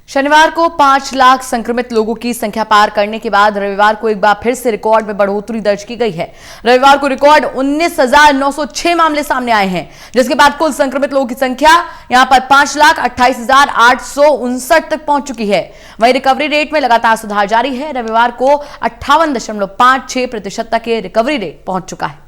शनिवार को 5 लाख संक्रमित लोगों की संख्या पार करने के बाद रविवार को एक बार फिर से रिकॉर्ड में बढ़ोतरी दर्ज की गई है। रविवार को रिकॉर्ड 19,906 मामले सामने आए हैं, जिसके बाद कुल संक्रमित लोगों की संख्या यहां पर 5,28,859 तक पहुंच चुकी है। वहीं रिकवरी रेट में लगातार सुधार जारी है। रविवार को 58.56% तक के रिकवरी रेट पहुंच चुका है।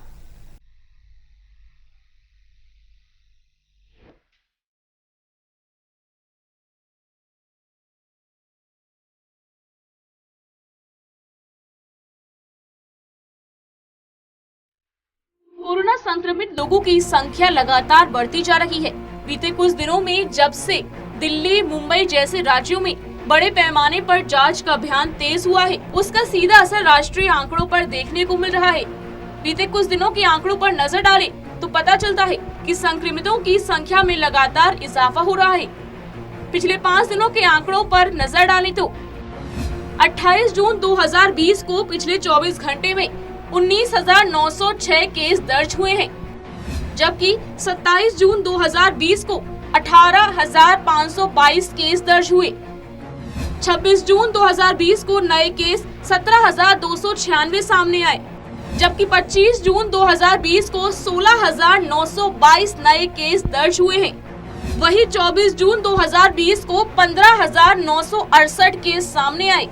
कोरोना संक्रमित लोगों की संख्या लगातार बढ़ती जा रही है। बीते कुछ दिनों में जब से दिल्ली, मुंबई जैसे राज्यों में बड़े पैमाने पर जांच का अभियान तेज हुआ है, उसका सीधा असर राष्ट्रीय आंकड़ों पर देखने को मिल रहा है। बीते कुछ दिनों के आंकड़ों पर नजर डालें तो पता चलता है कि संक्रमितों की संख्या में लगातार इजाफा हो रहा है। पिछले 5 दिनों के आंकड़ों पर नजर डालें तो 28 जून 2020 को पिछले 24 घंटे में 19,906 केस दर्ज हुए हैं, जबकि 27 जून 2020 को 18,522 केस दर्ज हुए। 26 जून 2020 को नए केस 17,296 सामने आए, जबकि 25 जून 2020 को 16,922 नए केस दर्ज हुए हैं। वहीं 24 जून 2020 को 15,968 केस सामने आए।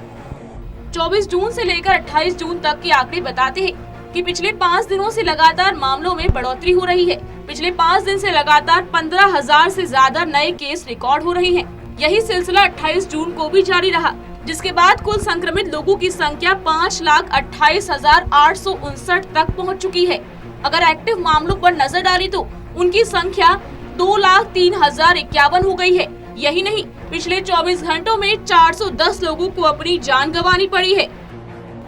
24 जून से लेकर 28 जून तक के आंकड़े बताते हैं कि पिछले 5 दिनों से लगातार मामलों में बढ़ोतरी हो रही है। पिछले 5 दिन से लगातार 15,000 से ज्यादा नए केस रिकॉर्ड हो रहे हैं। यही सिलसिला 28 जून को भी जारी रहा, जिसके बाद कुल संक्रमित लोगों की संख्या 5,28,859 तक पहुंच चुकी है। अगर एक्टिव मामलों पर नजर डाली तो उनकी संख्या 2,03,051 हो गई है। यही नहीं, पिछले 24 घंटों में 410 लोगों को अपनी जान गंवानी पड़ी है।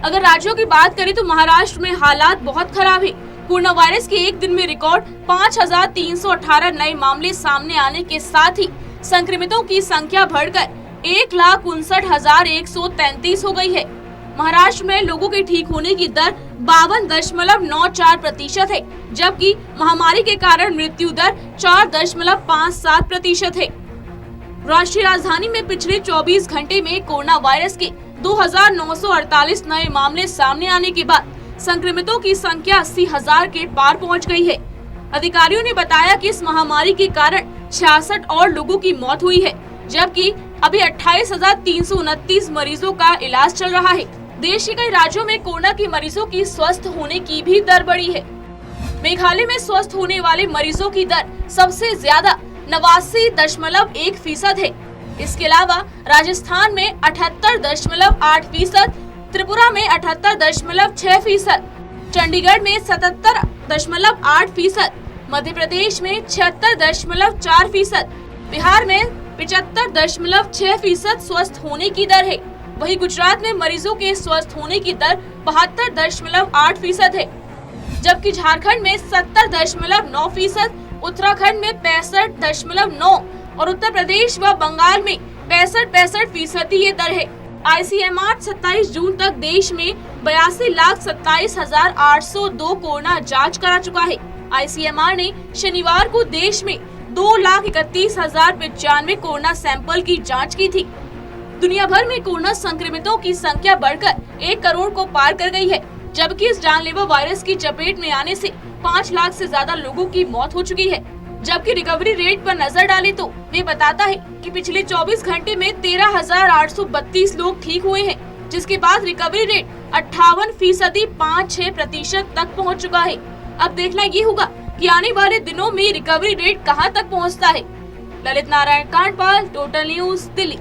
अगर राज्यों की बात करें तो महाराष्ट्र में हालात बहुत खराब है। कोरोना वायरस के एक दिन में रिकॉर्ड 5,318 नए मामले सामने आने के साथ ही संक्रमितों की संख्या बढ़कर 1,59,133 हो गई है। महाराष्ट्र में लोगों के ठीक होने की दर 52.94% है, जबकि महामारी के कारण मृत्यु दर 4.57% है। राष्ट्रीय राजधानी में पिछले 24 घंटे में कोरोना वायरस के 2,948 नए मामले सामने आने के बाद संक्रमितों की संख्या 80,000 के पार पहुंच गई है। अधिकारियों ने बताया कि इस महामारी के कारण 66 और लोगों की मौत हुई है, जबकि अभी 28,329 मरीजों का इलाज चल रहा है। देश के कई राज्यों में कोरोना के मरीजों की स्वस्थ होने की भी दर बढ़ी है। मेघालय में स्वस्थ होने वाले मरीजों की दर सबसे ज्यादा 89.1% है। इसके अलावा राजस्थान में 78.8%, त्रिपुरा में 78.6%, चंडीगढ़ में 77.8%, मध्य प्रदेश में 76.4%, बिहार में 75.6% स्वस्थ होने की दर है। वहीं गुजरात में मरीजों के स्वस्थ होने की दर 72.8% है, जबकि झारखंड में 70.9%, उत्तराखंड में 65.9% और उत्तर प्रदेश व बंगाल में 65% ये दर है। ICMR 27 जून तक देश में 82,27,802 कोरोना जांच करा चुका है। ICMR ने शनिवार को देश में 2,31,095 कोरोना सैंपल की जांच की थी। दुनिया भर में कोरोना संक्रमितों की संख्या बढ़कर 1 करोड़ को पार कर गई है, जबकि इस जानलेवा वायरस की चपेट में आने से 5 लाख से ज्यादा लोगों की मौत हो चुकी है। जबकि रिकवरी रेट पर नजर डालें तो वे बताता है कि पिछले 24 घंटे में 13,832 लोग ठीक हुए हैं, जिसके बाद रिकवरी रेट 58.56% तक पहुंच चुका है। अब देखना ये होगा कि आने वाले दिनों में रिकवरी रेट कहां तक पहुंचता है। Lalit Narayan Kandpal, total news, Delhi.